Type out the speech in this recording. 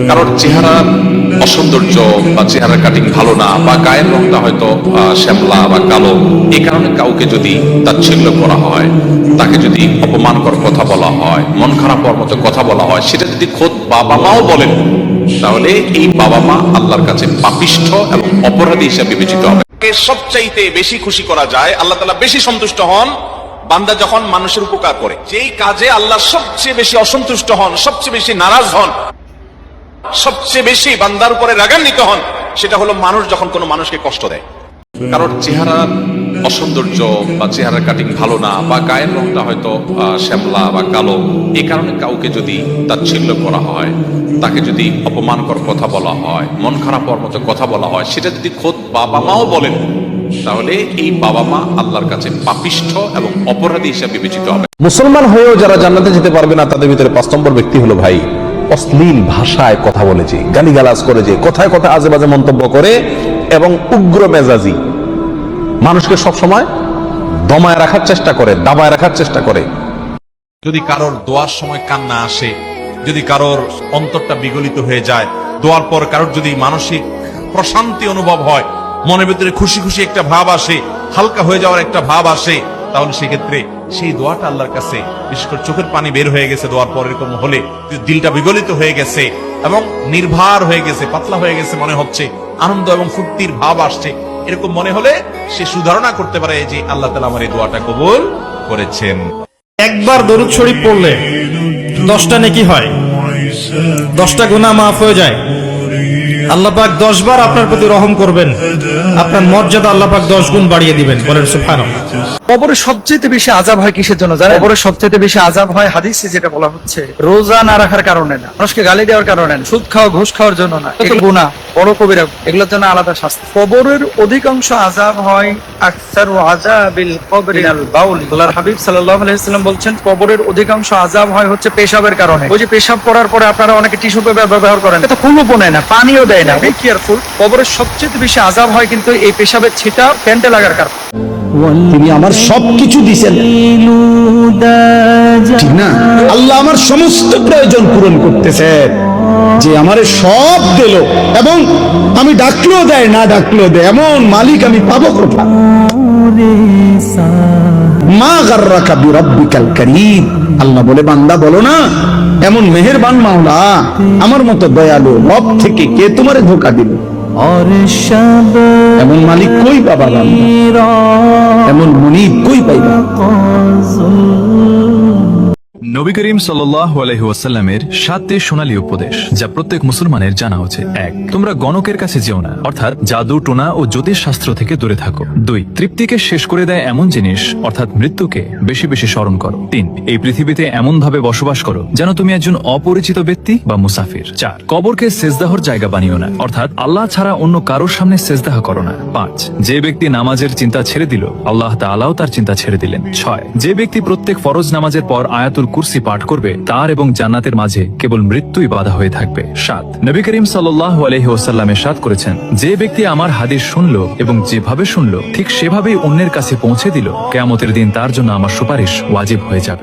কারোর চেহারা অসৌন্দর্য বা চেহারা কাটিং ভালো না বা গায়ের রংটা হয়তো শ্যামলা বা কালো, এই কারণে কাউকে যদি তাচ্ছিল্য করা হয়, তাকে যদি অপমানকর কথা বলা হয়, মন খারাপ হওয়ার মতো কথা বলা হয়, সেটা যদি খোদ বাবা মাও বলেন, তাহলে এই বাবা মা আল্লাহর কাছে পাপিষ্ঠ এবং অপরাধী হিসেবে বিবেচিত হবে। সবচাইতে বেশি খুশি করা যায়, আল্লাহ তাআলা বেশি সন্তুষ্ট হন বান্দা যখন মানুষের উপকার করে। যেই কাজে আল্লাহ সবচেয়ে বেশি অসন্তুষ্ট হন, সবচেয়ে বেশি নারাজ হন, সবচেয়ে বেশি বান্দার উপরে রাগান্বিত হন, সেটা হলো মানুষ যখন কোনো মানুষকে কষ্ট দেয়। কারোর চেহারা অসৌন্দর্য বা চেহারা কাটিং ভালো না বা গায়ের রংটা হয়তো শ্যামলা বা কালো, এই কারণে কাউকে যদি তাচ্ছিল্য করা হয়, তাকে যদি অপমানকর কথা বলা হয়, মন খারাপ হওয়ার মতো কথা বলা হয়, সেটা যদি খোদ বাবা মাও বলেন, তাহলে এই বাবা মা আল্লাহর কাছে পাপিষ্ঠ এবং অপরাধী হিসেবে বিবেচিত হবে। মুসলমান হয়েও যারা জান্নাতে যেতে পারবে না, তাদের ভিতরে 5 নম্বর ব্যক্তি হলো ভাই অশ্লীল ভাষায় কথা বলে, যে গালিগালাজ করে, যে কথায় কথায় আজে বাজে মন্তব্য করে এবং উগ্র মেজাজি, মানুষকে সব সময় দমায় রাখার চেষ্টা করে, দাবায় রাখার চেষ্টা করে। যদি কারোর দোয়ার সময় কান্না আসে, যদি কারোর অন্তরটা বিগলিত হয়ে যায়, দোয়ার পর কারোর যদি মানসিক প্রশান্তি অনুভব হয়, মনের ভিতরে খুশি খুশি একটা ভাব আসে, হালকা হয়ে যাওয়ার একটা ভাব আসে, তাহলে সেক্ষেত্রে সেই দোয়াটা আল্লাহর কাছে, বিশেষ করে চোখের পানি বের হয়ে গেছে দোয়ার পর এরকম হলে, দিলটা বিগলিত হয়ে গেছে এবং নির্ভার হয়ে গেছে, পাতলা হয়ে গেছে মনে হচ্ছে, আনন্দ এবং ফুর্তির ভাব আসছে, এরকম মনে হলে সে সুধারণা করতে পারে যে আল্লাহ তাআলা আমার এই দোয়াটা কবুল করেছেন। একবার দরুদ শরীফ পড়লে 10টা নেকি হয়, 10টা গুনাহ মাফ হয়ে যায়। আল্লাহ পাক 10 বার আপনার প্রতি রহম করবেন, আপনার মর্যাদা আল্লাহ পাক 10 গুণ বাড়িয়ে দিবেন। বলেন সুবহানাল্লাহ। কবরে সবচেয়ে বেশি আযাব হয় কিসের জন্য জানেন? কবরে সবচেয়ে বেশি আযাব হয় হাদিসে যেটা বলা হচ্ছে, রোজা না রাখার কারণে না, মানুষকে গালি দেওয়ার কারণে না, সুদ খাওয়া ঘুষ খাওয়ার জন্য না, এগুলো গুনাহ, বড় কবিরা, এগুলোর জন্য আলাদা শাস্তি। কবরের অধিকাংশ আযাব হয় আকসারু আযাবিল কবরি আল বাউল। আল্লাহর হাবিব সাল্লাল্লাহু আলাইহি ওয়াসাল্লাম বলছেন, কবরের অধিকাংশ আযাব হয় হচ্ছে পেশাবের কারণে। ওই যে পেশাব করার পরে আপনারা অনেকে টিস্যু পেপার ব্যবহার করেন, এটা কুলুপও নেয় না, পানিও দেয় না, বি কেয়ারফুল। কবরের সবচেয়ে বেশি আযাব হয় কিন্তু এই পেশাবের ছিটা প্যান্টে লাগার কারণে। তিনি আমার সবকিছু দিয়েছেন, ঠিক না? আল্লাহ আমার সমস্ত প্রয়োজন পূরণ করতেছে, যে আমারে সব দিল এবং আমি ডাকলেও দেয়, না ডাকলেও দেয়, এমন মালিক আমি পাবো কোথায়? মা গাররাকা বিরাব্বিকাল কারীম। আল্লাহ বলে, বান্দা বলো না, এমন মেহেরবান মাওলা, আমার মতো দয়ালু রব থেকে কে তোমারে ধোঁকা দিল? এমন মালিক কই পাবা, এমন মুনিব কই পাইবা? নবী করিম সাল্লাল্লাহু আলাইহি ওয়াসাল্লামের 7টি সোনালী উপদেশ, যা প্রত্যেক মুসলমানের জানা উচিত। 1. তোমরা গণকের কাছে যেও না, অর্থাৎ জাদু টোনা ও জ্যোতিষ শাস্ত্র থেকে দূরে থাকো। 2. তৃপ্তিকে শেষ করে দেয় এমন জিনিস, অর্থাৎ মৃত্যুকে বেশি বেশি স্মরণ করো। 3. এই পৃথিবীতে এমন ভাবে বসবাস করো যেন তুমি একজন অপরিচিত ব্যক্তি বা মুসাফির। 4. কবরকে সেজদাহর জায়গা বানিও না, অর্থাৎ আল্লাহ ছাড়া অন্য কারোর সামনে সেজদাহ করো না। 5. যে ব্যক্তি নামাজের চিন্তা ছেড়ে দিল, আল্লাহ তাআলাও তার চিন্তা ছেড়ে দিলেন। 6. যে ব্যক্তি প্রত্যেক ফরজ নামাজের পর আয়াতুল কুরসি পাঠ করবে, তার এবং জান্নাতের মাঝে কেবল মৃত্যুই বাধা হয়ে থাকবে। 7. নবী করিম সাল্লাল্লাহু আলাইহি ওয়াসাল্লাম ইরশাদ করেছেন, যে ব্যক্তি আমার হাদিস শুনলো এবং যেভাবে শুনলো ঠিক সেভাবেই অন্যের কাছে পৌঁছে দিল, কিয়ামতের দিন তার জন্য আমার সুপারিশ ওয়াজিব হয়ে যাবে।